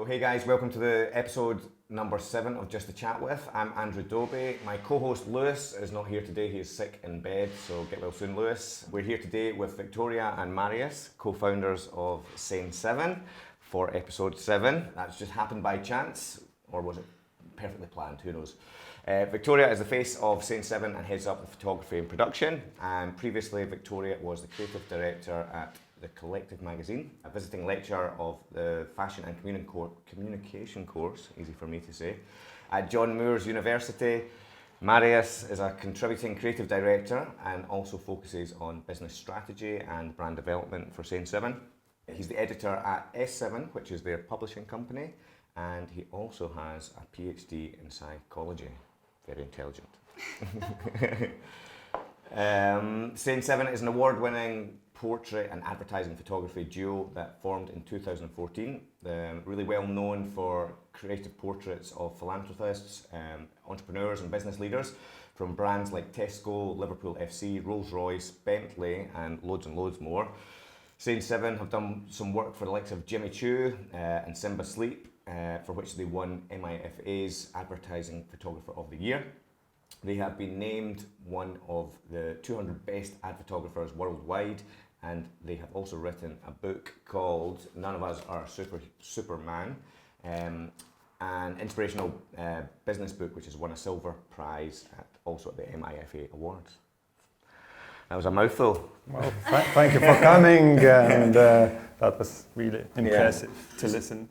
So hey guys, welcome to the episode number 7 of Just a Chat With. I'm Andrew Dobie. My co-host Lewis is not here today, he is sick in bed, so get well soon Lewis. We're here today with Viktorija and Marius, co-founders of Sane Seven, for episode 7. That's just happened by chance, or was it perfectly planned, who knows. Viktorija is the face of Sane Seven and heads up the photography and production. And previously Viktorija was the creative director at The Collective magazine, a visiting lecturer of the Fashion and Communication course, easy for me to say, at John Moores University. Marius is a contributing creative director and also focuses on business strategy and brand development for Sane Seven. He's the editor at S7, which is their publishing company, and he also has a PhD in psychology. Very intelligent. Sane Seven is an award-winning portrait and advertising photography duo that formed in 2014. Really well known for creative portraits of philanthropists, entrepreneurs and business leaders from brands like Tesco, Liverpool FC, Royce, Bentley and loads more. Sane Seven have done some work for the likes of Choo and Simba for which they won MIFA's Advertising Photographer of the Year. They have been named one of the 200 best ad photographers worldwide, and they have also written a book called None of Us Are Superman, an inspirational business book which has won a silver prize also at the MIFA Awards. That was a mouthful. Well, thank you for coming, and that was really impressive to listen.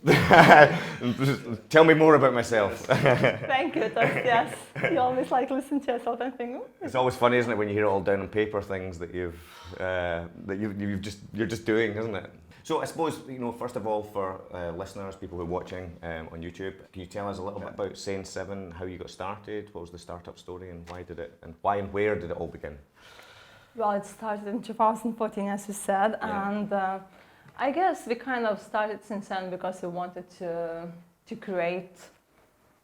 Tell me more about myself. Thank you, yes. You always like listen to yourself and think. It's always funny, isn't it, when you hear it all down on paper, things that you're just doing, isn't it? So I suppose, first of all, for listeners, people who are watching on YouTube, can you tell us a little bit about Sane Seven, how you got started, what was the startup story, and why and where did it all begin? Well, it started in 2014, as you said, and I guess we kind of started since then because we wanted to create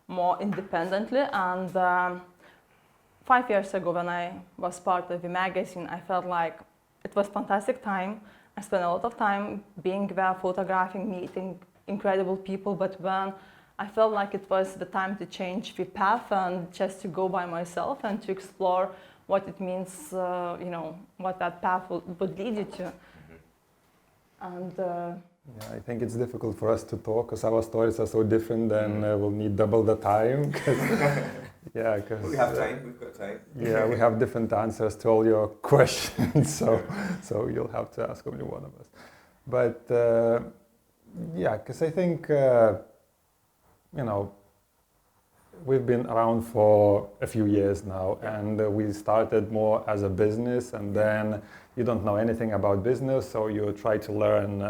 more independently. And 5 years ago, when I was part of the magazine, I felt like it was a fantastic time. I spent a lot of time being there, photographing, meeting incredible people, but when I felt like it was the time to change the path and just to go by myself and to explore what it means, what that path would lead you to. Mm-hmm. And I think it's difficult for us to talk because our stories are so different, and we'll need double the time. We have time. We've got time. Yeah, we have different answers to all your questions, so you'll have to ask only one of us. But because I think we've been around for a few years now, and we started more as a business, and then you don't know anything about business, so you try to learn,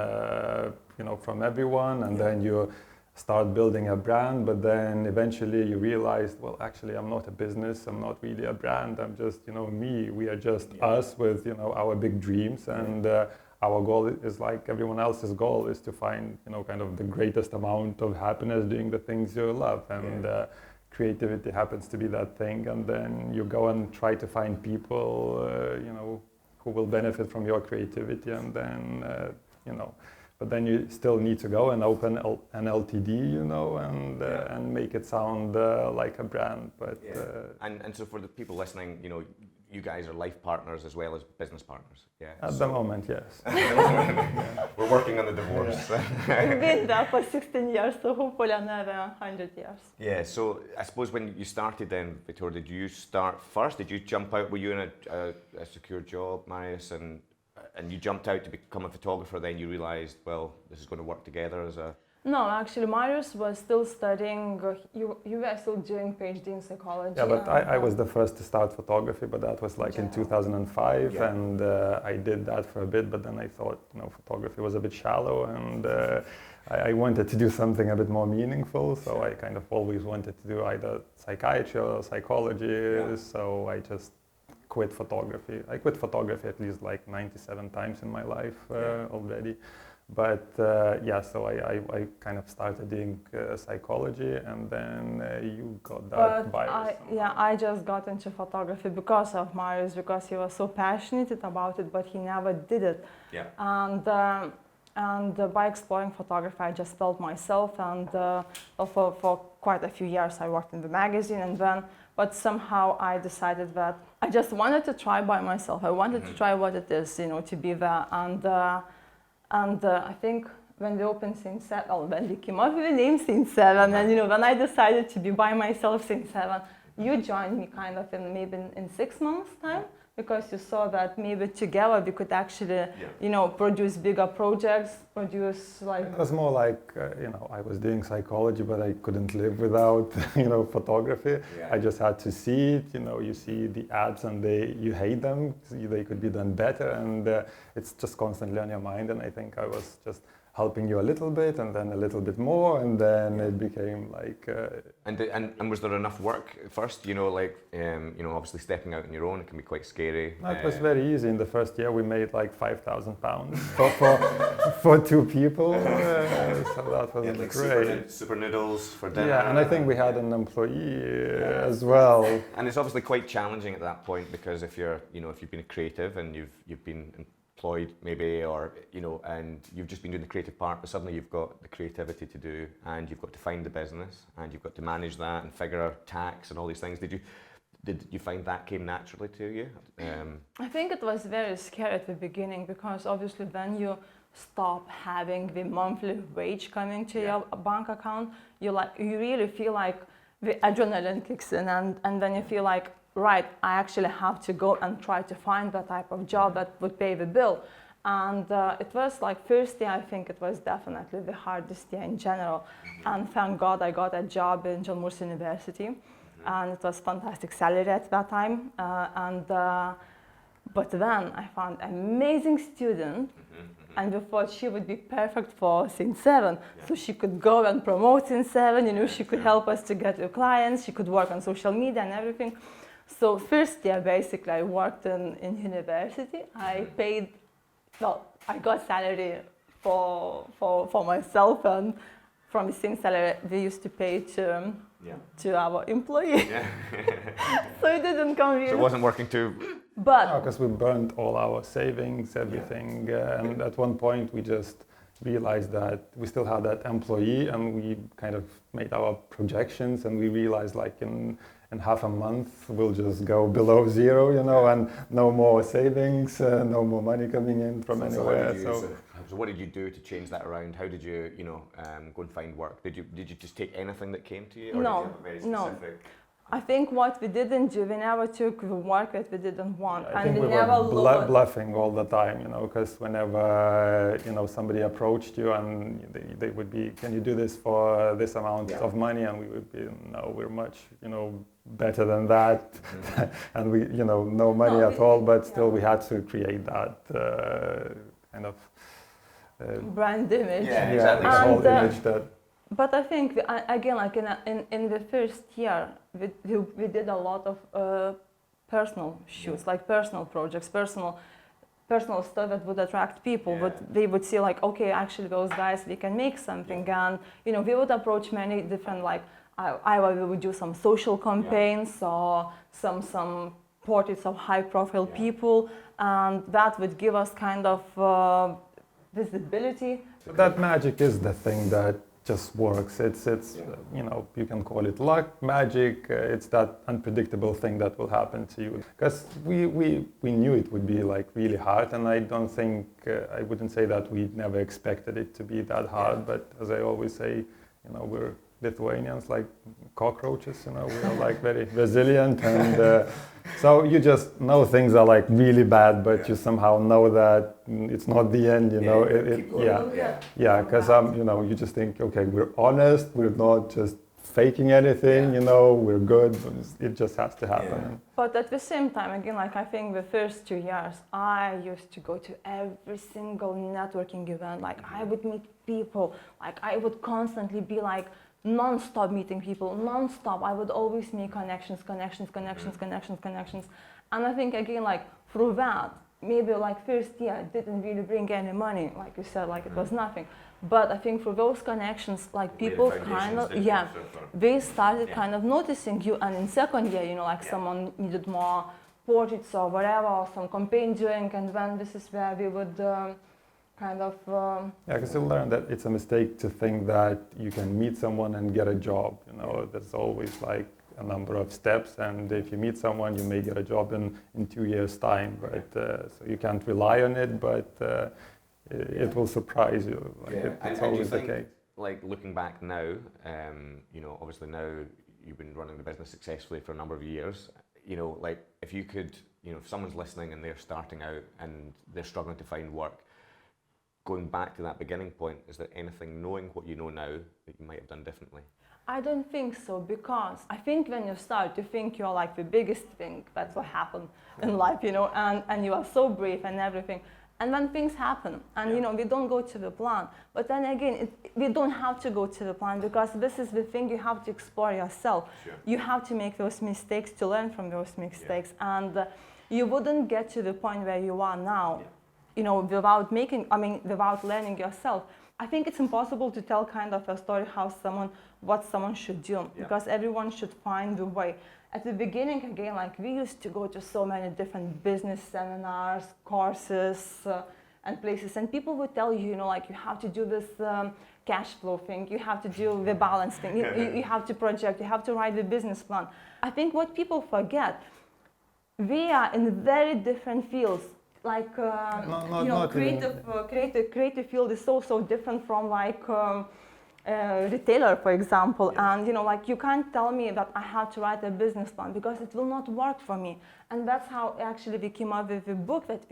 from everyone, and then you start building a brand, but then eventually you realize, well, actually, I'm not a business, I'm not really a brand, I'm just, me, we are just us with, our big dreams, and our goal is like everyone else's goal is to find, kind of the greatest amount of happiness doing the things you love, and creativity happens to be that thing, and then you go and try to find people, who will benefit from your creativity, and then, but then you still need to go and open an LTD, and make it sound like a brand. But and so for the people listening, you guys are life partners as well as business partners. Yeah. At the moment, yes. We're working on the divorce. We've been there for 16 years, so hopefully another 100 years. Yeah, so I suppose when you started then, Viktorija, did you start first? Did you jump out? Were you in a secure job, Marius, and you jumped out to become a photographer, then you realised, well, this is going to work together as a... No, actually, Marius was still studying. You were still doing PhD in psychology. Yeah, but I was the first to start photography, but that was like in 2005, and I did that for a bit, but then I thought, photography was a bit shallow, and I wanted to do something a bit more meaningful, so I kind of always wanted to do either psychiatry or psychology, so I just quit photography. I quit photography at least like 97 times in my life already. But so I kind of started doing psychology, and then you got that virus. I just got into photography because of Marius, because he was so passionate about it, but he never did it. Yeah. And And by exploring photography, I just felt myself. And for quite a few years, I worked in the magazine. But somehow I decided that I just wanted to try by myself. I wanted to try what it is, to be there. And I think when we opened Sane Seven, when we came up with the name Sane Seven, and when I decided to be by myself Sane Seven, you joined me kind of in 6 months' time, because you saw that maybe together we could actually, produce bigger projects, produce like... It was more like, I was doing psychology, but I couldn't live without, photography. Yeah. I just had to see it, you see the ads and you hate them, they could be done better, and it's just constantly on your mind, and I think I was just helping you a little bit and then a little bit more, and then it became like... And was there enough work at first? Obviously stepping out on your own, it can be quite scary. No, it was very easy. In the first year we made like £5,000 for 2 people, so that was like great. Super noodles for dinner. Yeah, and I think we had an employee as well. And it's obviously quite challenging at that point, because if you've been a creative and you've been employed maybe, or and you've just been doing the creative part, but suddenly you've got the creativity to do, and you've got to find the business, and you've got to manage that and figure out tax and all these things. Did you find that came naturally to you? I think it was very scary at the beginning, because obviously when you stop having the monthly wage coming to your bank account, you really feel like the adrenaline kicks in, and then you feel like, right, I actually have to go and try to find that type of job that would pay the bill. And it was like first year, I think it was definitely the hardest year in general. And thank God I got a job in John Moores University, and it was fantastic salary at that time. But then I found an amazing student, and we thought she would be perfect for Sane Seven. So she could go and promote Sane Seven, she could help us to get the clients, she could work on social media and everything. So first year, basically, I worked in university. I got salary for myself, and from the same salary we used to pay to our employee. Yeah. So it didn't come really. So it wasn't working too... But because we burned all our savings, everything, and at one point we just realized that we still had that employee, and we kind of made our projections, and we realized like in half a month we'll just go below zero, and no more savings, no more money coming in from anywhere. So what did you do to change that around? How did you, go and find work? Did you just take anything that came to you, or did you have a very specific? I think what we didn't do, we never took the work that we didn't want, I and think we we never were bluffing all the time, because whenever somebody approached you and they would be, can you do this for this amount of money, and we would be, no, we're much better than that, and we no money at all, but still we had to create that kind of brand image. Yeah, exactly. This whole image that. But I think again, like in the first year, we did a lot of personal shoots, like personal projects, personal stuff that would attract people. But they would see like, okay, actually those guys, we can make something, and we would approach many different, like either we would do some social campaigns or some portraits of high-profile people, and that would give us kind of visibility. That magic is the thing that just works. It's you can call it luck, magic. It's that unpredictable thing that will happen to you. Because we knew it would be like really hard, and I don't think I wouldn't say that we never expected it to be that hard. But as I always say, we're Lithuanians like cockroaches. We're like very resilient, and so you just know things are like really bad, but you somehow know that it's not the end. Because you just think, okay, we're honest, we're not just faking anything. We're good. It just has to happen. But at the same time, again, like I think the first 2 years, I used to go to every single networking event. Like I would meet people. Like I would constantly be like non-stop meeting people, non-stop. I would always make connections. And I think again, like through that, maybe like first year didn't really bring any money, like you said, like it was nothing. But I think through those connections, like people kind of, they started kind of noticing you. And in second year, like someone needed more portraits or whatever, or some campaign doing, and then this is where we would kind of. Yeah, because you learn that it's a mistake to think that you can meet someone and get a job. You know, there's always like a number of steps, and if you meet someone, you may get a job in 2 years' time. But so you can't rely on it, but it will surprise you. Like it's always the case. Like looking back now, you know, obviously now you've been running the business successfully for a number of years. You know, like if you could, you know, if someone's listening and they're starting out and they're struggling to find work, going back to that beginning point, is there anything, knowing what you know now, that you might have done differently? I don't think so, because I think when you start, you think you're like the biggest thing. That's what happened in life, you know, and you are so brave and everything. And when things happen, and you know, we don't go to the plan. But then again, we don't have to go to the plan, because this is the thing, you have to explore yourself. Sure. You have to make those mistakes to learn from those mistakes. And you wouldn't get to the point where you are now, you know, without learning yourself. I think it's impossible to tell kind of a story what someone should do, because everyone should find the way. At the beginning, again, like we used to go to so many different business seminars, courses, and places, and people would tell you, you know, like you have to do this cash flow thing, you have to do the balance thing, you have to project, you have to write the business plan. I think what people forget, we are in very different fields. Like creative field is so different from like retailer, for example. And you know, like you can't tell me that I have to write a business plan, because it will not work for me. And that's how actually we came up with the book that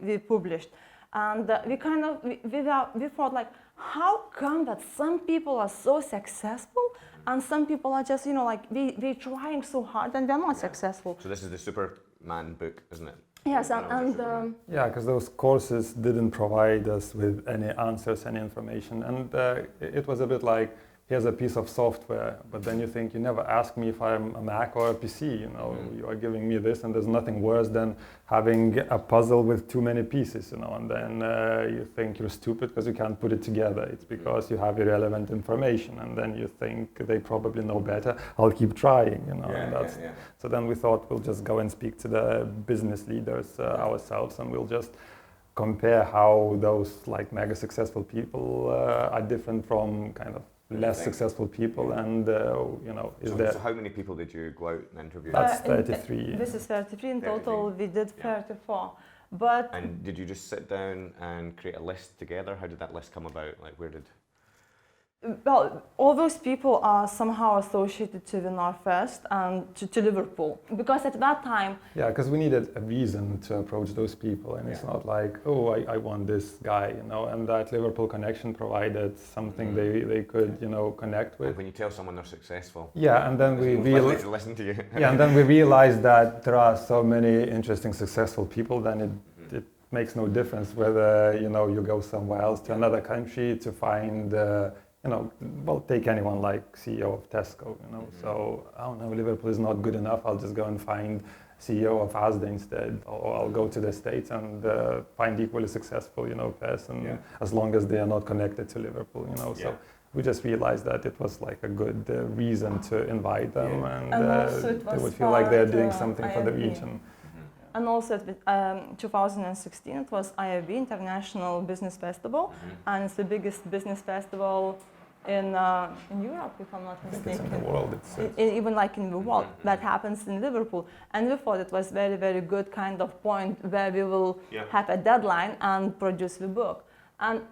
we published. And we thought like, how come that some people are so successful and some people are just, you know, like we're trying so hard and they're not successful. So this is the Superman book, isn't it? Yes, yeah, because those courses didn't provide us with any answers, any information, and it was a bit like, here's a piece of software, but then you think, you never ask me if I'm a Mac or a PC, you know, you are giving me this, and there's nothing worse than having a puzzle with too many pieces, you know, and then you think you're stupid because you can't put it together. It's because you have irrelevant information, and then you think they probably know better, I'll keep trying, you know. So then we thought we'll just go and speak to the business leaders ourselves, and we'll just compare how those like mega successful people are different from kind of less successful people, and you know, so how many people did you go out and interview? That's 33. This is 33 in total. We did 34. And did you just sit down and create a list together? How did that list come about? Like, where did? Well, all those people are somehow associated to the Northwest and to Liverpool, because at that time... Yeah, because we needed a reason to approach those people, and it's not like, oh, I want this guy, you know, and that Liverpool connection provided something they could, you know, connect with. And when you tell someone they're successful... Yeah, and then we realized... listen to you. Yeah, and then we realized that there are so many interesting, successful people, then it makes no difference whether, you know, you go somewhere else to another country to find... you know, well, take anyone like CEO of Tesco, you know. So, I don't know, Liverpool is not good enough, I'll just go and find CEO of Asda instead, or I'll go to the States and find equally successful, you know, person, as long as they are not connected to Liverpool, you know. So we just realized that it was like a good reason to invite them, and they would feel like they're doing something for the region. And also, 2016, it was IFB, International Business Festival, and it's the biggest business festival in Europe, if I'm not mistaken. It's in the world. Even like in the world, that happens in Liverpool. And we thought it was very, very good kind of point where we will have a deadline and produce the book. And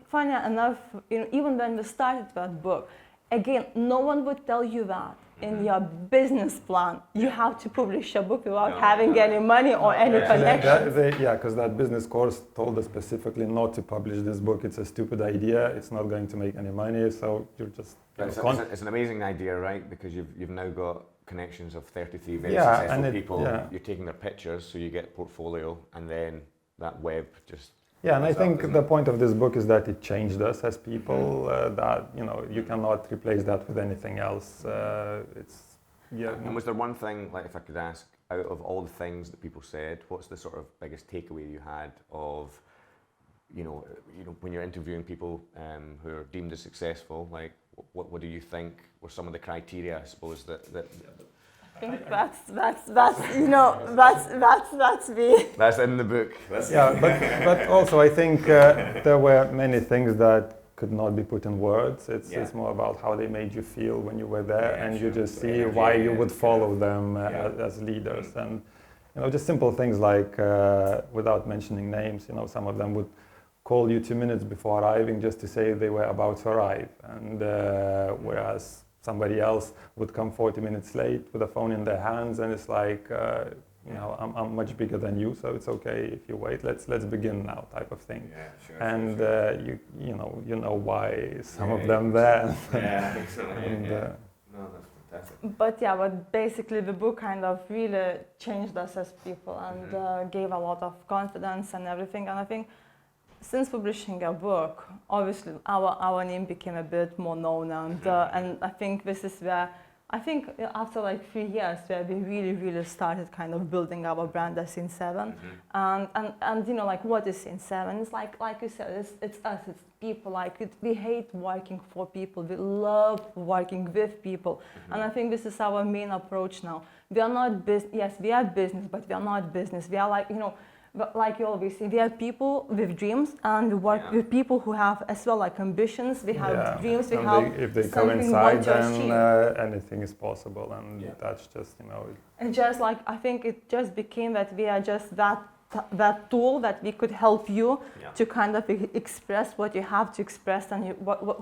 funny enough, you know, even when we started that book, again, no one would tell you that. In your business plan, you have to publish a book without having any money or any connections. Because that business course told us specifically not to publish this book. It's a stupid idea. It's not going to make any money. So you're just... It's an amazing idea, right? Because you've now got connections of 33 very successful people. You're taking their pictures, so you get a portfolio, and then that web just... Yeah, and I think the point of this book is that it changed us as people, that, you know, you cannot replace that with anything else. And was there one thing, like if I could ask, out of all the things that people said, what's the sort of biggest takeaway you had of, you know, when you're interviewing people who are deemed as successful, like what do you think were some of the criteria, I suppose, that think that's you know that's me. That's in the book. But also I think there were many things that could not be put in words. It's more about how they made you feel when you were there, and you just see why you would follow them as leaders. And just simple things like, without mentioning names, some of them would call you 2 minutes before arriving just to say they were about to arrive, and whereas somebody else would come 40 minutes late with a phone in their hands, and it's like, I'm much bigger than you, so it's okay if you wait. Let's begin now, type of thing. Yeah, sure. And you know why some of them there. Yeah, excellent. No, that's fantastic. But basically the book kind of really changed us as people and gave a lot of confidence and everything. And I think since publishing a book, obviously our name became a bit more known, and I think this is where. I think after like 3 years where we really started kind of building our brand as Sane Seven, and like what is Sane Seven? It's like you said, it's us, it's people. We hate working for people. We love working with people, and I think this is our main approach now. We are not business. Yes, we are business, but we are not business. We are but like you always say, we are people with dreams, and we work with people who have as well like ambitions. We have dreams. If they come inside, then anything is possible, and that's just And just like I think it just became that we are just that tool that we could help you to kind of express what you have to express, and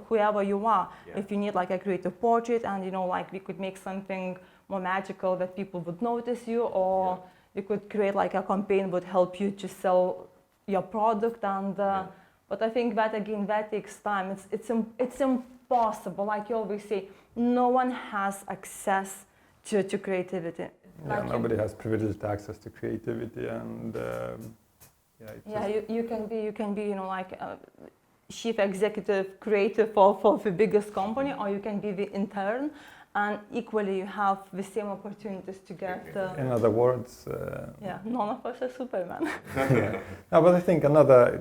whoever you are. If you need like a creative portrait, and like we could make something more magical that people would notice you, or you could create like a campaign would help you to sell your product, and but I think that again that takes time. It's impossible. Like you always say, no one has access to creativity. Nobody has privileged access to creativity, and you can be like a chief executive creative for the biggest company, or you can be the intern. And equally, you have the same opportunities to get. In other words, none of us are Superman. No, but I think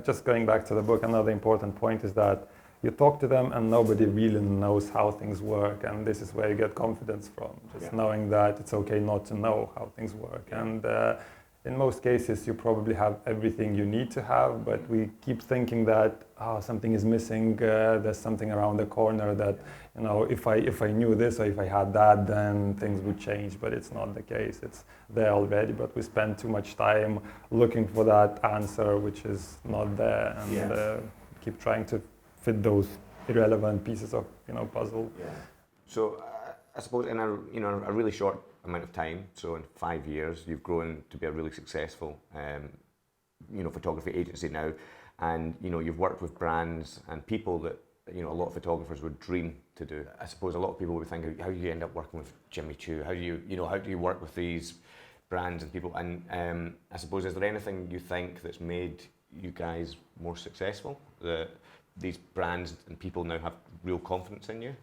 just going back to the book, another important point is that you talk to them and nobody really knows how things work, and this is where you get confidence from. Just knowing that it's okay not to know how things work, and in most cases you probably have everything you need to have, but we keep thinking that something is missing. There's something around the corner that. If I knew this or if I had that, then things would change, but it's not the case. It's there already, but we spend too much time looking for that answer, which is not there, and keep trying to fit those irrelevant pieces of puzzle. Yeah. So I suppose in a really short amount of time, so in 5 years, you've grown to be a really successful photography agency now, and you've worked with brands and people that a lot of photographers would dream to do. I suppose a lot of people would think, how do you end up working with Choo? How do you work with these brands and people? And I suppose, is there anything you think that's made you guys more successful? That these brands and people now have real confidence in you?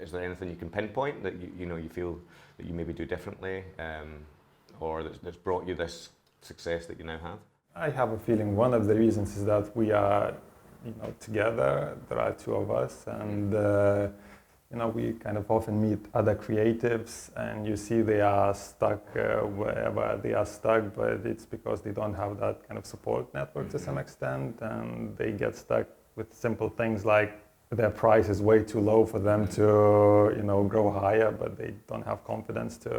Is there anything you can pinpoint that you feel that you maybe do differently, or that's brought you this success that you now have? I have a feeling one of the reasons is that we are together. There are two of us, and we kind of often meet other creatives, and you see they are stuck wherever they are stuck, but it's because they don't have that kind of support network to some extent, and they get stuck with simple things like their price is way too low for them to grow higher, but they don't have confidence to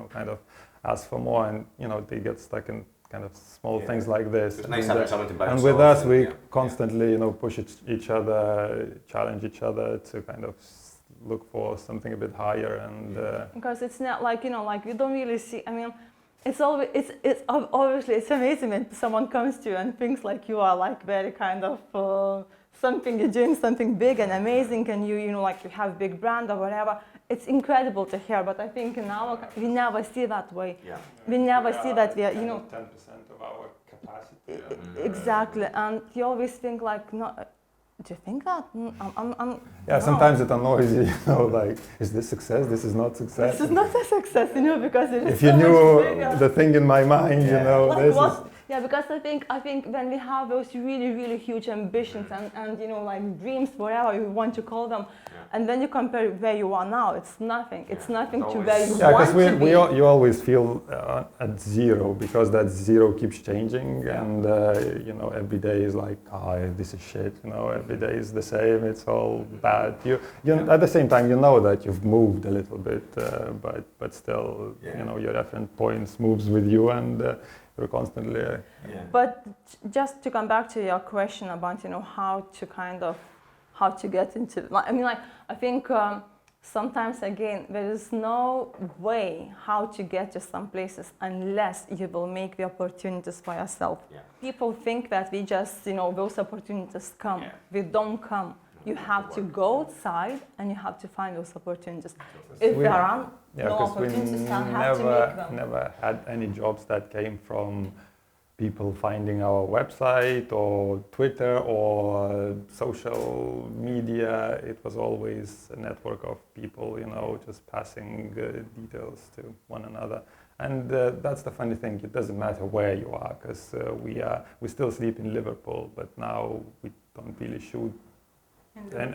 kind of ask for more, and they get stuck in kind of small things like this. It's nice having someone to bounce off. And with us, we constantly, push each other, challenge each other to kind of look for something a bit higher, and because it's not like you don't really see. I mean, it's always obviously it's amazing when someone comes to you and thinks like you are like very kind of something, you're doing something big and amazing, and you like you have big brand or whatever. It's incredible to hear, but I think now we never see that way. Yeah. We never see that we are, 10% of our capacity. Exactly, and you always think like, no, do you think that? No. Sometimes it annoys you, like, is this success? This is not success. This is not a success, because it is if you knew the thing in my mind, like Yeah, because I think when we have those really huge ambitions and you know, like dreams, whatever you want to call them, and then you compare where you are now, it's nothing. It's nothing to where you want to be. You always feel at zero, because that zero keeps changing, and you know, every day is like, this is shit. You know, every day is the same. It's all bad. You at the same time, you know that you've moved a little bit, but still, you know, your reference points moves with you, and you're constantly. But just to come back to your question about, you know, how to get into, I mean, like, I think sometimes again there is no way how to get to some places unless you will make the opportunities for yourself. People think that we just, you know, those opportunities come. They don't come. You have to go outside and you have to find those opportunities. If there aren't no opportunities, you have to make them. Never had any jobs that came from people finding our website or Twitter or social media. It was always a network of people, you know, just passing details to one another. And that's the funny thing. It doesn't matter where you are, because we still sleep in Liverpool, but now we don't really shoot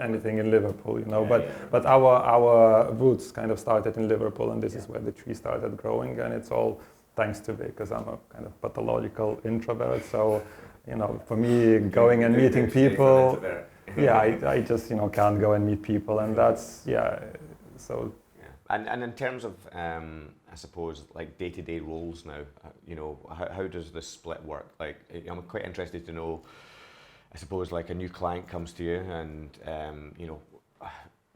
anything in Liverpool, you know. But our roots kind of started in Liverpool, and this is where the tree started growing, and it's all thanks to Vic, because I'm a kind of pathological introvert. So, you know, for me, going and meeting people, I just, you know, can't go and meet people, and that's so. And in terms of, I suppose, like day-to-day roles now, you know, how does the split work? Like, I'm quite interested to know. I suppose, like, a new client comes to you, and you know,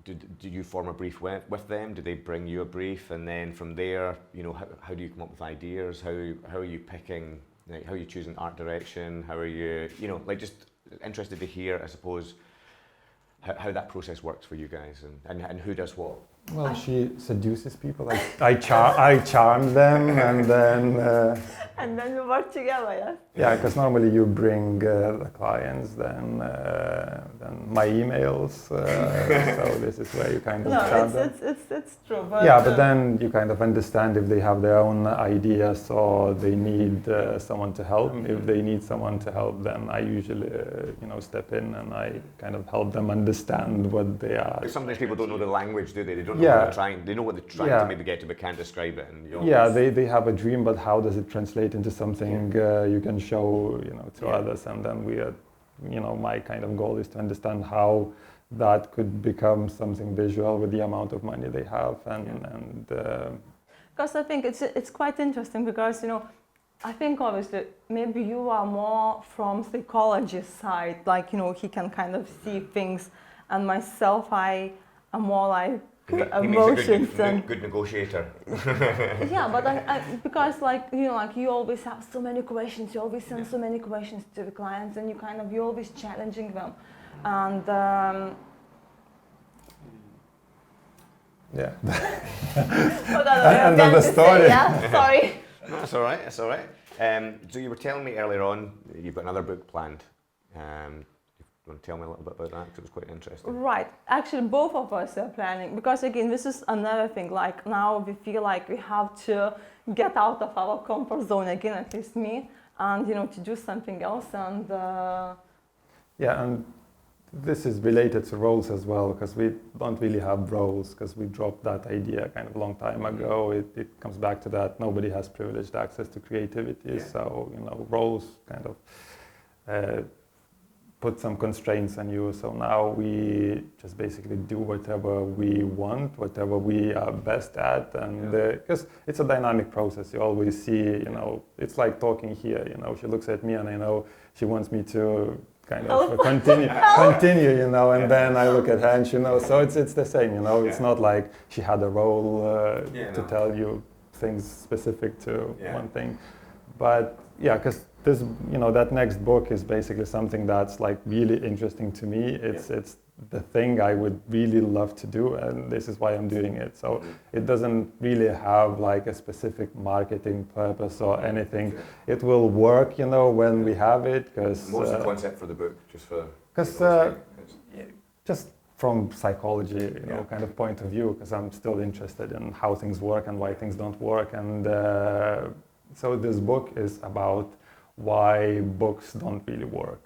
do you form a brief with them? Do they bring you a brief, and then from there, you know, how do you come up with ideas? How are you picking? Like, how are you choosing art direction? How are you, you know, like, just interested to hear, I suppose, how that process works for you guys, and who does what. Well, she seduces people. I charm them, and then. And then you work together, yes? Yeah, because normally you bring the clients, then my emails. So this is where you kind of charm them. It's true. But but then you kind of understand if they have their own ideas or they need someone to help. If they need someone to help, then I usually, you know, step in and I kind of help them understand what they are. Sometimes people don't know the language, do they? They don't know what they're trying. They know what they're trying to maybe get to, but can't describe it. And they have a dream, but how does it translate into something you can show, you know, to others? And then we are, you know, my kind of goal is to understand how that could become something visual with the amount of money they have, and because I think it's quite interesting, because, you know, I think obviously maybe you are more from psychology side, like, you know, he can kind of see things, and myself, I am more like emotions. He makes a good negotiator. Yeah, but I because, like, you know, like, you always have so many questions, you always send so many questions to the clients, and you're always challenging them, and and then the story. Sorry. No, that's all right. That's all right. So you were telling me earlier on you've got another book planned. You want to tell me a little bit about that, because it was quite interesting. Right. Actually, both of us are planning, because again, this is another thing. Like, now we feel like we have to get out of our comfort zone again, at least me, and, you know, to do something else. And and this is related to roles as well, because we don't really have roles, because we dropped that idea kind of a long time ago. It comes back to that nobody has privileged access to creativity, so, you know, roles kind of put some constraints on you. So now we just basically do whatever we want, whatever we are best at, and because it's a dynamic process. You always see, you know, it's like talking here. You know, she looks at me and I know she wants me to kind of continue, you know, and then I look at her and she knows. So it's the same, you know. It's not like she had a role to tell you things specific to one thing, but because this, you know, that next book is basically something that's like really interesting to me. It's the thing I would really love to do, and this is why I'm doing it. So it doesn't really have like a specific marketing purpose or anything. It will work, you know, when we have it. Because what's the concept for the book, just for? Because just from psychology, you know, kind of point of view, because I'm still interested in how things work and why things don't work, and so this book is about why books don't really work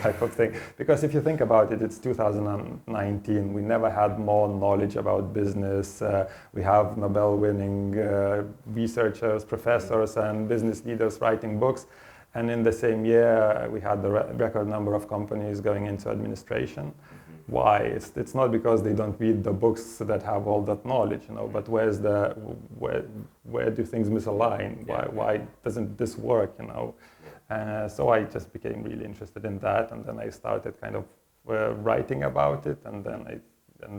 type of thing. Because if you think about it, it's 2019. We never had more knowledge about business. We have Nobel-winning researchers, professors, and business leaders writing books. And in the same year, we had the record number of companies going into administration. Why? It's not because they don't read the books that have all that knowledge, but where do things misalign? Why doesn't this work, So I just became really interested in that, and then I started kind of writing about it, and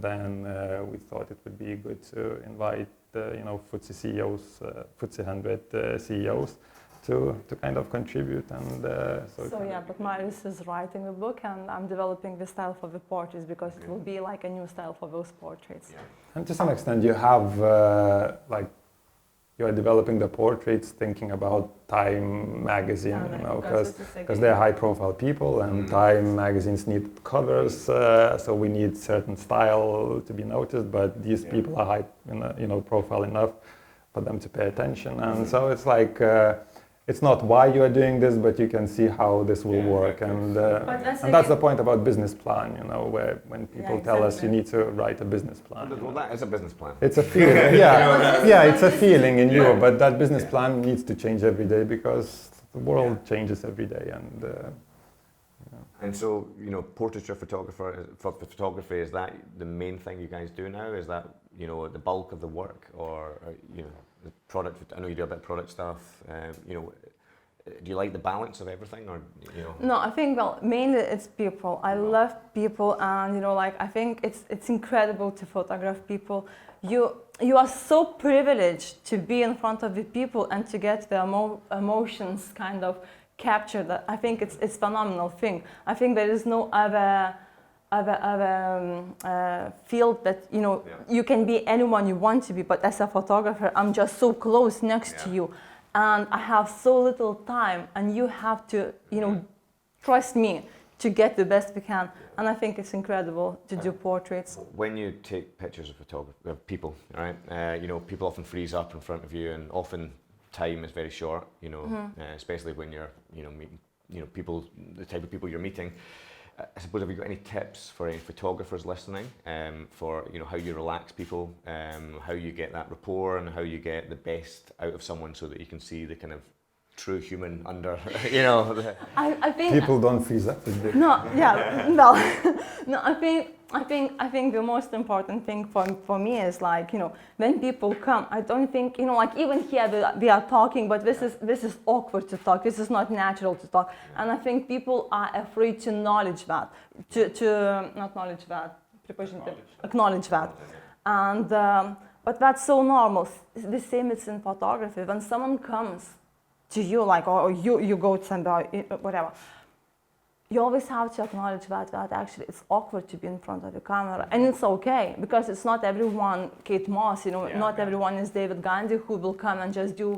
then we thought it would be good to invite FTSE CEOs, FTSE 100 CEOs to kind of contribute. And but Marius is writing the book, and I'm developing the style for the portraits, because it will be like a new style for those portraits. And to some extent you have you are developing the portraits thinking about Time magazine, because they're high-profile people, and Time magazines need covers, so we need certain style to be noticed. But these people are high, profile enough for them to pay attention, and so it's like it's not why you are doing this, but you can see how this will work, and that's the point about business plan, where when people tell us you need to write a business plan. Well, that is a business plan. It's a feeling, it's a feeling in you, but that business plan needs to change every day, because the world changes every day, and. And so, portraiture photography, is that the main thing you guys do now? Is that, the bulk of the work, or the product? I know you do a bit of product stuff. Do you like the balance of everything, or No, I think mainly it's people. I love people, and I think it's incredible to photograph people. You are so privileged to be in front of the people and to get the emotions kind of captured. I think it's phenomenal thing. I think there is no other field that you can be anyone you want to be, but as a photographer, I'm just so close next to you, and I have so little time, and you have to trust me to get the best we can, and I think it's incredible to do portraits. When you take pictures of people, right? People often freeze up in front of you, and often time is very short. Especially when you're meeting people, the type of people you're meeting. I suppose, have you got any tips for any photographers listening, for how you relax people, how you get that rapport, and how you get the best out of someone, so that you can see the kind of true human under, I think people don't freeze up. No, I think the most important thing for me is when people come, I don't think even here we are talking, but this is awkward to talk. This is not natural to talk, and I think people are afraid to acknowledge that, acknowledge that, and but that's so normal. The same is in photography. When someone comes to you, or you go to somebody, whatever, you always have to acknowledge that actually it's awkward to be in front of the camera, and it's okay, because it's not everyone Kate Moss, not everyone is David Gandhi, who will come and just do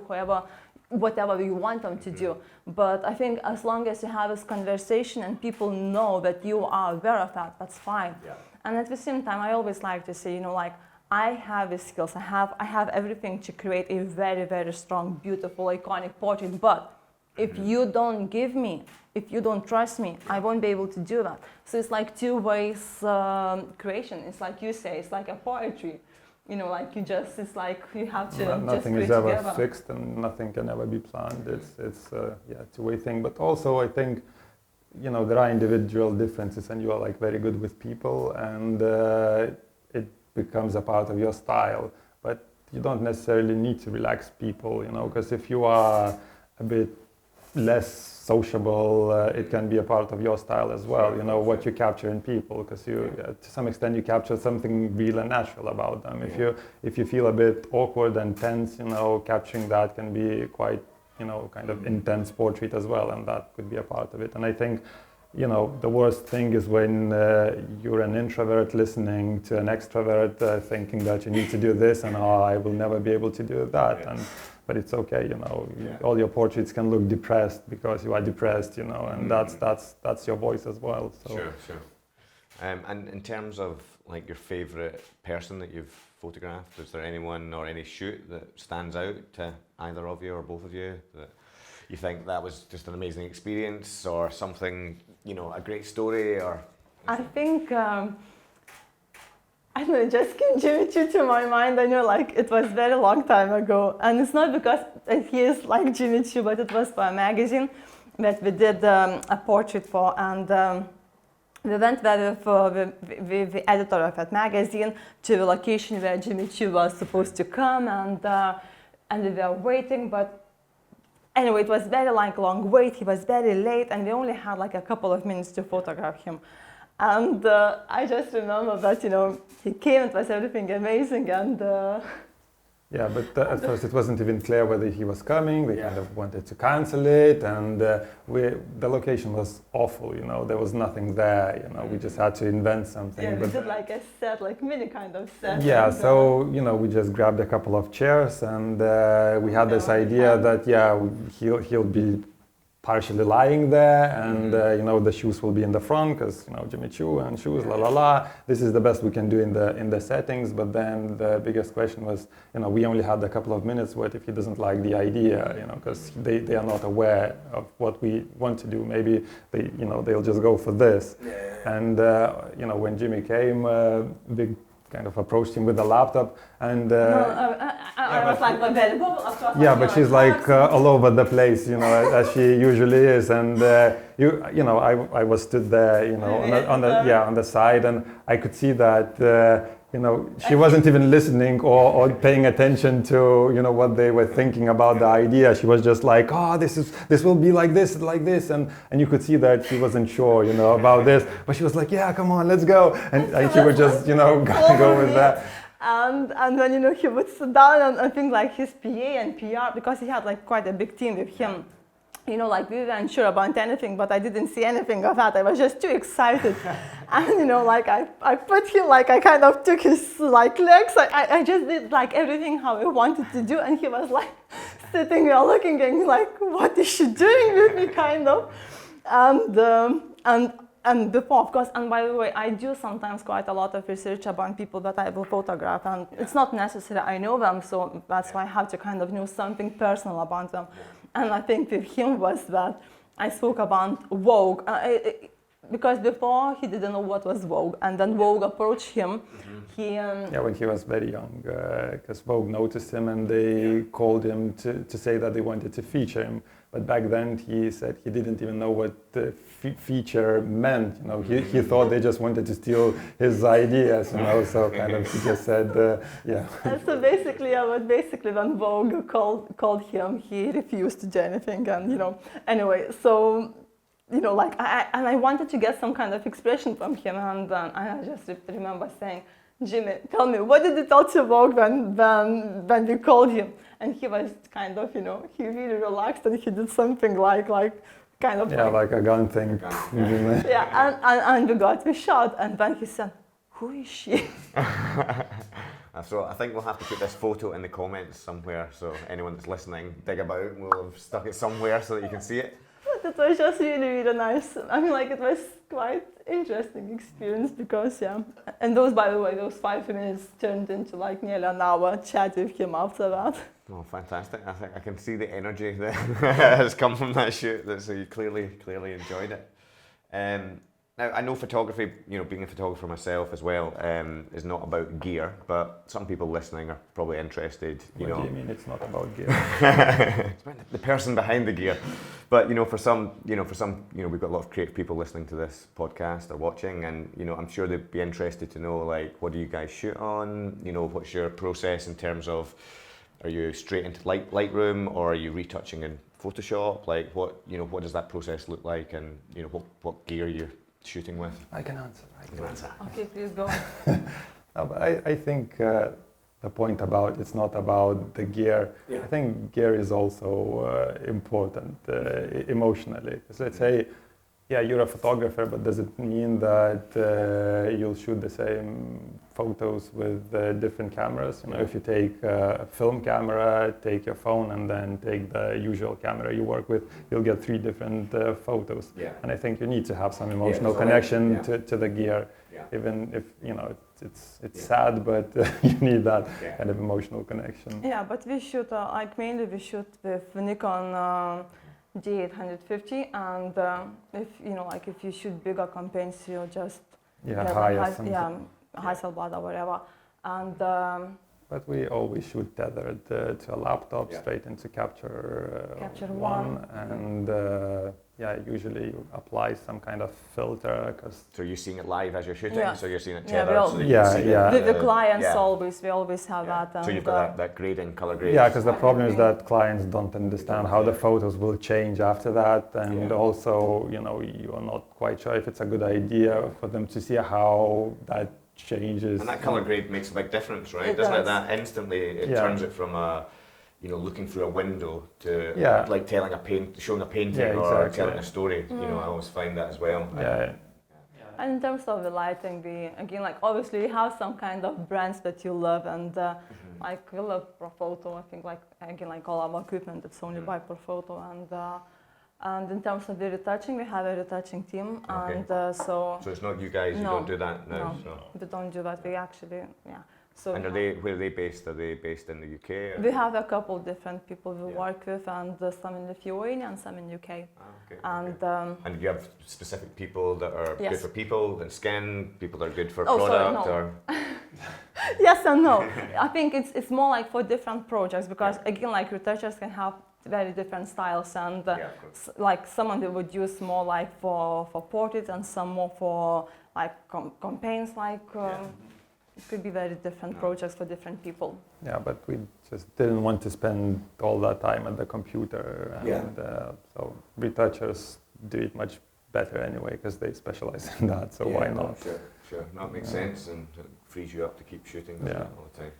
whatever you want them to do. But I think as long as you have this conversation and people know that you are aware of that, that's fine. And at the same time, I always like to say, I have the skills, I have everything to create a very, very strong, beautiful, iconic portrait, but if you don't give me, if you don't trust me, I won't be able to do that. So it's like two ways creation. It's like you say, it's like a poetry. It's like you have to nothing is ever fixed, and nothing can ever be planned. It's a two-way thing. But also I think, there are individual differences, and you are very good with people, and it becomes a part of your style. But you don't necessarily need to relax people, because if you are a bit less sociable, it can be a part of your style as well, what you capture in people, because to some extent you capture something real and natural about them. If you feel a bit awkward and tense, capturing that can be quite, kind of intense portrait as well, and that could be a part of it. And I think, the worst thing is when you're an introvert listening to an extrovert, thinking that you need to do this, and I will never be able to do that. But it's okay, all your portraits can look depressed because you are depressed, and that's your voice as well. So. Sure. And in terms of your favourite person that you've photographed, is there anyone or any shoot that stands out to either of you or both of you that you think that was just an amazing experience or something, a great story or? I think, I don't know, it just came Jimmy Choo to my mind. I know, like, it was very long time ago. And it's not because he is like Jimmy Choo, but it was for a magazine that we did a portrait for. And we went there with the editor of that magazine to the location where Jimmy Choo was supposed to come. And we were waiting, but anyway, it was very long wait. He was very late, and we only had like a couple of minutes to photograph him. And I just remember that, he came, it was everything amazing, and... Yeah, but at first it wasn't even clear whether he was coming. We kind of wanted to cancel it, and the location was awful, there was nothing there, we just had to invent something. Yeah, we did like a set, like mini kind of set. Yeah, so, we just grabbed a couple of chairs, and we had this idea that, he'll be partially lying there, and the shoes will be in the front because Jimmy Choo and shoes, This is the best we can do in the settings. But then the biggest question was, we only had a couple of minutes. What if he doesn't like the idea? Because they are not aware of what we want to do. Maybe they'll just go for this. And when Jimmy came, big kind of approached him with a laptop, and I was like available. Yeah, but she's like all over the place, as she usually is, and I was stood there, on the side, and I could see that she wasn't even listening or paying attention to what they were thinking about the idea. She was just like, this will be like this, and you could see that she wasn't sure, about this, but she was like, yeah, come on, let's go, and she would just go with that. And then he would sit down and think like his PA and PR, because he had like quite a big team with him. Like we weren't sure about anything, but I didn't see anything of that. I was just too excited. And, like I put him, like I kind of took his like legs. I just did like everything how I wanted to do. And he was like sitting there looking at me like, what is she doing with me, kind of? And before, of course, and by the way, I do sometimes quite a lot of research about people that I will photograph. And it's not necessary I know them, so that's why I have to kind of know something personal about them. And I think with him was that I spoke about Vogue, because before he didn't know what was Vogue, and then Vogue approached him. When he was very young, because Vogue noticed him and they called him to say that they wanted to feature him. But back then he said he didn't even know what feature meant. He thought they just wanted to steal his ideas. So kind of he just said, And so basically when Vogue called him, he refused to do anything, and anyway. So like I wanted to get some kind of expression from him, and I just remember saying, Jimmy, tell me, what did you tell to Vogue when we called him? And he was kind of, he really relaxed, and he did something like kind of like a gun thing. And we got the shot, and then he said, who is she? So I think we'll have to put this photo in the comments somewhere, so anyone that's listening, dig about, we'll have stuck it somewhere so that you can see it. It was just really nice. I mean, like, it was quite interesting experience because, and by the way, those 5 minutes turned into like nearly an hour chat with him after that. Oh, fantastic. I think I can see the energy that has come from that shoot, so you clearly enjoyed it. Now, I know photography, being a photographer myself as well, is not about gear, but some people listening are probably interested. What do you mean it's not about gear? It's about the person behind the gear. But for some, we've got a lot of creative people listening to this podcast or watching, and I'm sure they'd be interested to know, like, what do you guys shoot on? What's your process in terms of, are you straight into Lightroom, or are you retouching in Photoshop? Like, what does that process look like, and what gear are you shooting with? I can answer. Okay, please go. No, but I think the point about it's not about the gear. I think gear is also important emotionally. So let's say, you're a photographer, but does it mean that you'll shoot the same photos with different cameras? If you take a film camera, take your phone, and then take the usual camera you work with, you'll get 3 different photos. And I think you need to have some emotional connection to the gear, even if it's sad, but you need that kind of emotional connection. Yeah, but we shoot mainly we shoot with Nikon G850, and if like if you shoot bigger campaigns, you just hire something. Hasselblad or whatever, and. But we always shoot tethered to a laptop straight into Capture One, and usually you apply some kind of filter. So you're seeing it live as you're shooting, so you're seeing it Yeah, tethered. The clients we always have that. So you've got that grading, color grading. Yeah, because the problem is that clients don't understand how the photos will change after that, and also you are not quite sure if it's a good idea for them to see how that changes. And that color grade makes a big difference, right? Doesn't it? That instantly it turns it from looking through a window to like showing a painting or telling a story. I always find that as well. And in terms of the lighting, like obviously you have some kind of brands that you love, and like we love Profoto. I think like all our equipment, it's only by Profoto, and in terms of the retouching, we have a retouching team, and so it's not you guys. You don't do that now. No, we don't do that. We actually, So and where are they based? Are they based in the UK? Or? We have a couple different people we work with, and some in Lithuania and some in UK. And you have specific people that are good for people and skin, people that are good for or yes and no. I think it's more like for different projects, because again, like retouchers can have very different styles, and like someone they would use more like for portraits, and some more for like campaigns, like it could be very different projects for different people. Yeah, but we just didn't want to spend all that time at the computer, and so retouchers do it much better anyway, because they specialize in that, so why not? Sure, that makes sense, and it frees you up to keep shooting all the time.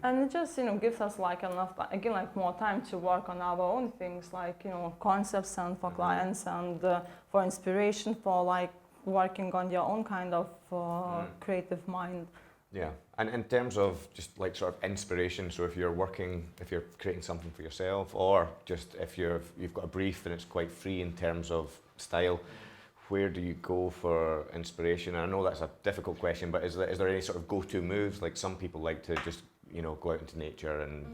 And it just gives us like enough, again, like more time to work on our own things, like concepts, and for clients, and for inspiration, for like working on your own kind of creative mind. Yeah, and in terms of just like sort of inspiration, so if you're creating something for yourself, or just if you've got a brief and it's quite free in terms of style, where do you go for inspiration? And I know that's a difficult question, but is there any sort of go-to moves? Like some people like to just go out into nature, and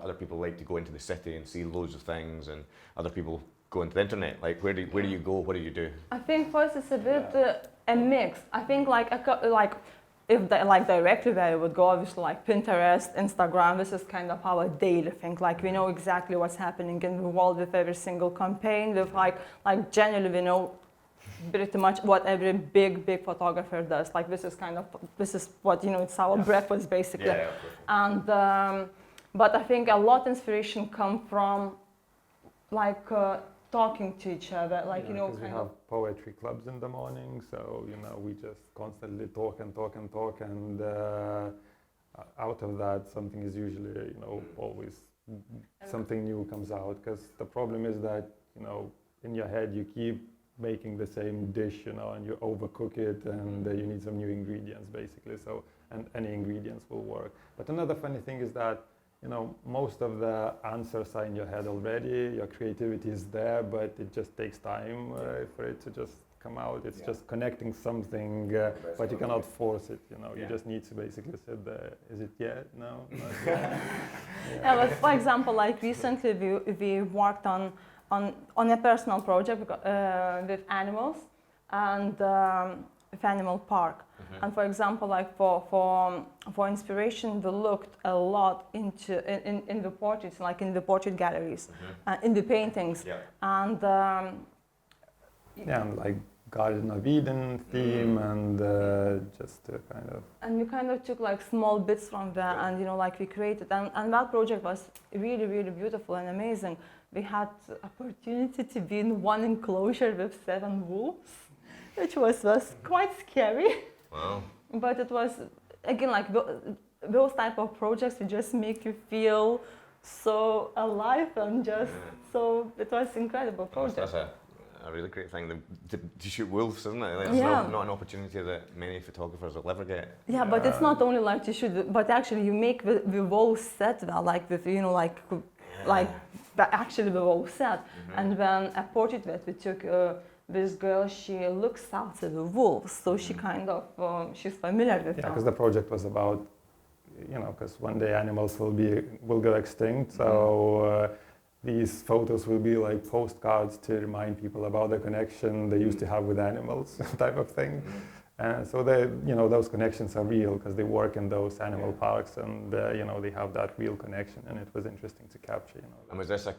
other people like to go into the city and see loads of things, and other people go into the internet. Like where do you go? What do you do? I think first it's a bit a mix. I think if directly where I would go, obviously like Pinterest, Instagram, this is kind of our daily thing. Like we know exactly what's happening in the world with every single campaign. With like generally we know pretty much what every big photographer does. Like this is what it's our breakfast basically. And but I think a lot of inspiration come from like talking to each other, like because we have poetry clubs in the morning, so we just constantly talk, and out of that something is usually always something new comes out, because the problem is that in your head you keep making the same dish, and you overcook it, and you need some new ingredients basically, so and any ingredients will work. But another funny thing is that most of the answers are in your head already, your creativity is there, but it just takes time for it to just come out. It's just connecting something, but you cannot force it, You just need to basically sit there. Is it yet? No? Not yet. But for example, like recently we worked on a personal project with animals, and with Animal Park. And for example, like for inspiration, we looked a lot into in the portraits, like in the portrait galleries, in the paintings, and and like Garden of Eden theme, and just kind of. And we kind of took like small bits from there, and like we created, and that project was really, really beautiful and amazing. We had opportunity to be in one enclosure with 7 wolves, which was quite scary. Wow. But it was, again, like those type of projects, they just make you feel so alive, and just so it was incredible project. That's a really great thing to shoot wolves, isn't it? Like, it's not an opportunity that many photographers will ever get. Yeah, but it's not only like to shoot, but actually you make the whole set well, like with actually the whole set. And then a portrait that we took. This girl, she looks after the wolves, so she kind of, she's familiar with them. Yeah, because the project was about, because one day animals will go extinct, so these photos will be like postcards to remind people about the connection they used to have with animals, type of thing. So those connections are real because they work in those animal parks, and they have that real connection, and it was interesting to capture. And was this a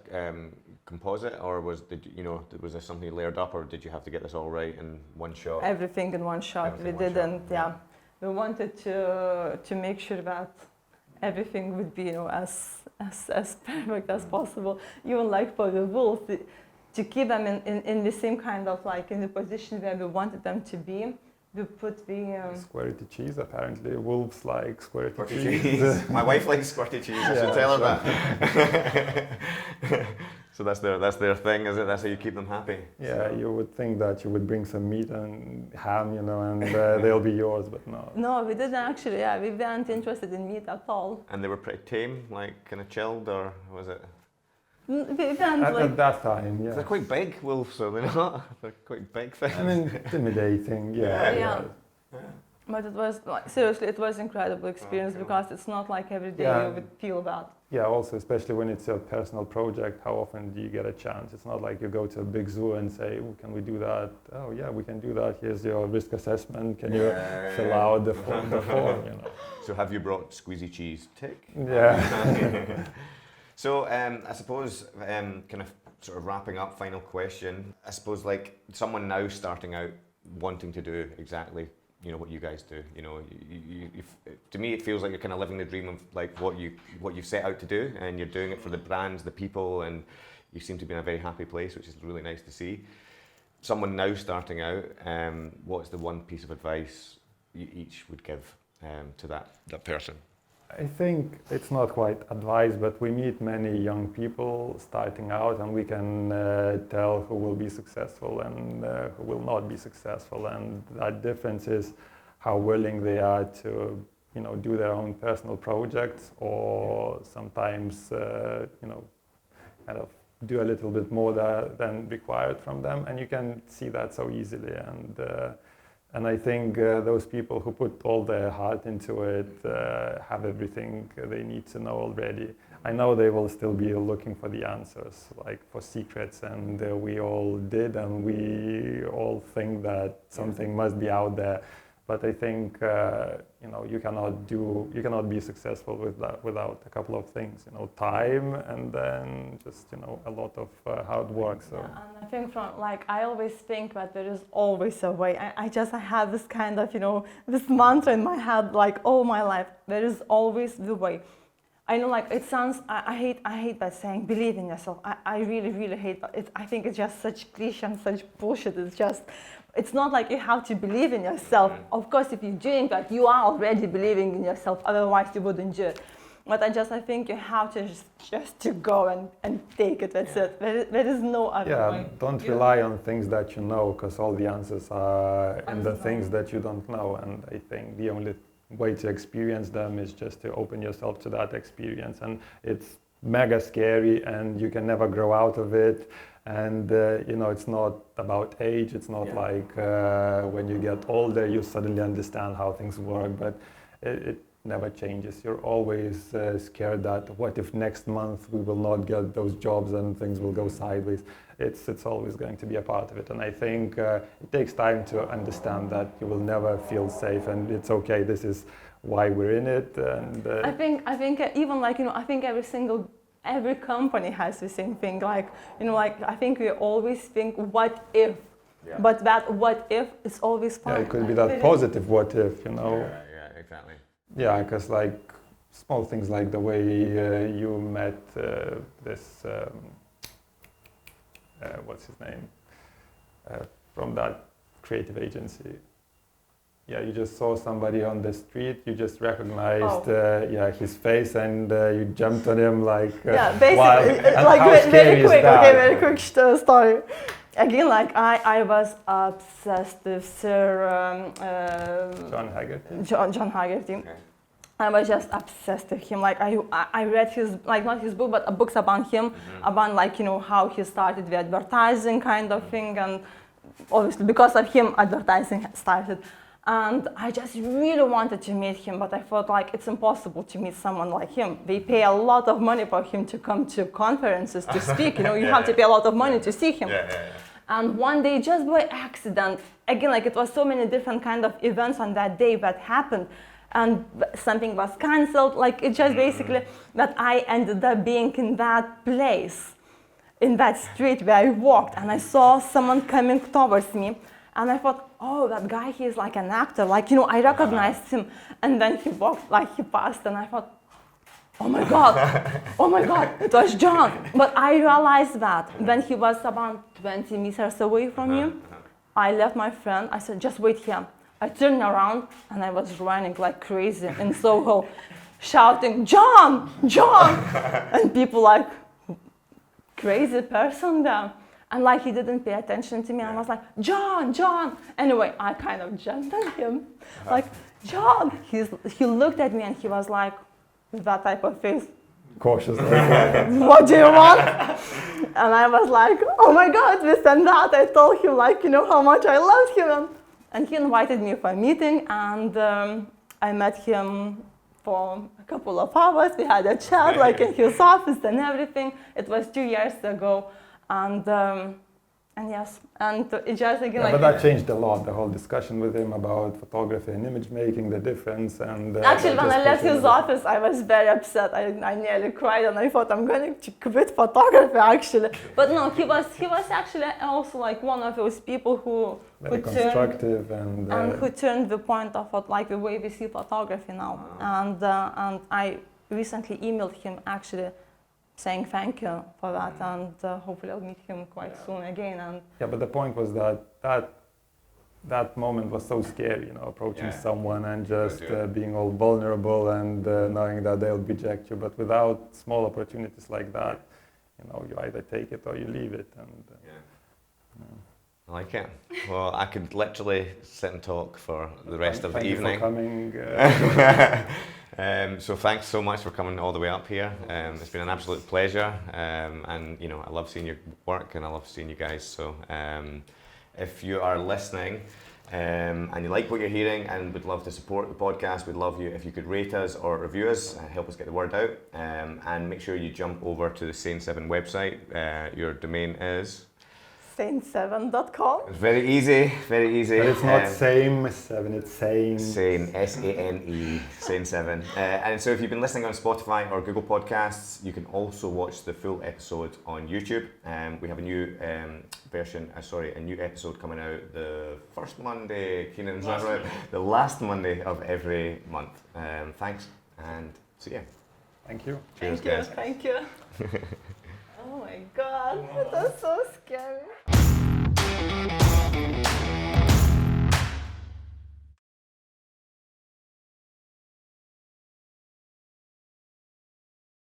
composite, or was this something you layered up, or did you have to get this all right in one shot? Everything in one shot. We didn't. Yeah, we wanted to make sure that everything would be as perfect as possible. Even like for the wolves, to keep them in the same kind of like in the position where we wanted them to be. We put the squirty cheese. Apparently, wolves like squirty cheese. My wife likes squirty cheese. I should tell her that. So that's their thing, is it? That's how you keep them happy. Yeah, so. You would think that you would bring some meat and ham, and they'll be yours, but no. No, we didn't actually. Yeah, we weren't interested in meat at all. And they were pretty tame, like kind of chilled, or was it? At that time, yeah. They're quite big wolves, are they not? They're quite big things. I mean, intimidating, yeah. But it was, seriously, it was an incredible experience because it's not like every day you would feel that. Yeah, also, especially when it's a personal project, how often do you get a chance? It's not like you go to a big zoo and say, oh, can we do that? Oh, yeah, we can do that. Here's your risk assessment. Can you fill out the form? So have you brought squeezy cheese? Tick. Yeah. So I suppose, kind of sort of wrapping up, final question. I suppose like someone now starting out wanting to do exactly, what you guys do. To me, it feels like you're kind of living the dream of like what you set out to do, and you're doing it for the brands, the people, and you seem to be in a very happy place, which is really nice to see. Someone now starting out, what's the one piece of advice you each would give to that person? I think it's not quite advice, but we meet many young people starting out, and we can tell who will be successful and who will not be successful. And that difference is how willing they are to, do their own personal projects, or sometimes, kind of do a little bit more than required from them. And you can see that so easily. And I think those people who put all their heart into it have everything they need to know already. I know they will still be looking for the answers, like for secrets, and we all did, and we all think that something must be out there. But I think you cannot be successful without a couple of things. Time, and then just a lot of hard work. So. Yeah, and I think I always think that there is always a way. I have this kind of this mantra in my head like all my life. There is always the way. I know, it sounds. I hate that saying. Believe in yourself. I really, really hate that. I think it's just such cliche and such bullshit. It's not like you have to believe in yourself. Of course, if you're doing that, you are already believing in yourself. Otherwise, you wouldn't do it. But I think you have to just to go and take it. That's it. There is no other way. Yeah, don't rely on things that you know, because all the answers are in the things that you don't know. And I think the only way to experience them is just to open yourself to that experience. And it's mega scary, and you can never grow out of it. And it's not about age. It's not like when you get older you suddenly understand how things work, but it never changes. You're always scared that what if next month we will not get those jobs and things will go sideways. It's always going to be a part of it, and I think it takes time to understand that you will never feel safe, and it's okay. This is why we're in it. And I think even I think every company has the same thing. I think we always think, what if? Yeah. But that what if is always fun. Yeah, it could be that positive what if, Yeah, exactly. Yeah, because small things like the way you met this, what's his name, from that creative agency. Yeah, you just saw somebody on the street, you just recognized his face, and you jumped on him basically, wow. Very quick story. Again, I was obsessed with Sir John Haggerty. John Haggerty. Okay. I was just obsessed with him. I read his, not his book, but books about him, about how he started the advertising kind of thing, and obviously because of him, advertising started. And I just really wanted to meet him, but I felt like it's impossible to meet someone like him. They pay a lot of money for him to come to conferences to speak. You know, you have to pay a lot of money to see him. And one day, just by accident, again, like it was so many different kind of events on that day that happened, and something was cancelled. Like it just basically that I ended up being in that place, in that street where I walked, and I saw someone coming towards me, and I thought, oh, that guy, he's like an actor. Like, you know, I recognized him, and then he walked, like he passed, and I thought, oh my God, it was John. But I realized that when he was about 20 meters away from me, I left my friend. I said, just wait here. I turned around and I was running like crazy in Soho, shouting, John, John! And people like, crazy person there. And like he didn't pay attention to me. I was like, John, John. Anyway, I kind of jumped on him, like, John. He looked at me and he was like, with that type of face, Cautiously. what do you want? And I was like, oh my God, this and that. I told him, like, you know, how much I loved him. And he invited me for a meeting, and I met him for a couple of hours. We had a chat, like in his office and everything. It was 2 years ago. And yes, and it just again like... But that changed a lot, the whole discussion with him about photography and image making, the difference, and... Actually, when I left his office, I was very upset. I nearly cried, and I thought I'm going to quit photography, actually. But no, he was actually also like one of those people who very constructive and who turned the point of what, like the way we see photography now. And I recently emailed him actually, saying thank you for that, and hopefully I'll meet him quite soon again. And yeah, but the point was that moment was so scary, you know, approaching someone and just being all vulnerable and knowing that they'll reject you. But without small opportunities like that, you know, you either take it or you leave it. And I like it. Well, I could literally sit and talk for the rest of the evening. Thank you for coming. So thanks so much for coming all the way up here. It's been an absolute pleasure, and you know, I love seeing your work and I love seeing you guys. So if you are listening and you like what you're hearing and would love to support the podcast, we'd love you if you could rate us or review us, help us get the word out, and make sure you jump over to the Sane Seven website. Your domain is Sane7.com. It's very easy, very easy. But it's not same seven, it's sane. Sane, S-A-N-E, Sane 7. And so if you've been listening on Spotify or Google Podcasts, you can also watch the full episode on YouTube. We have a new a new episode coming out the first Monday, Keenan, is that right? The last Monday of every month. Thanks, and see you. Thank you. Cheers, guys. Thank you. Oh my God, that was so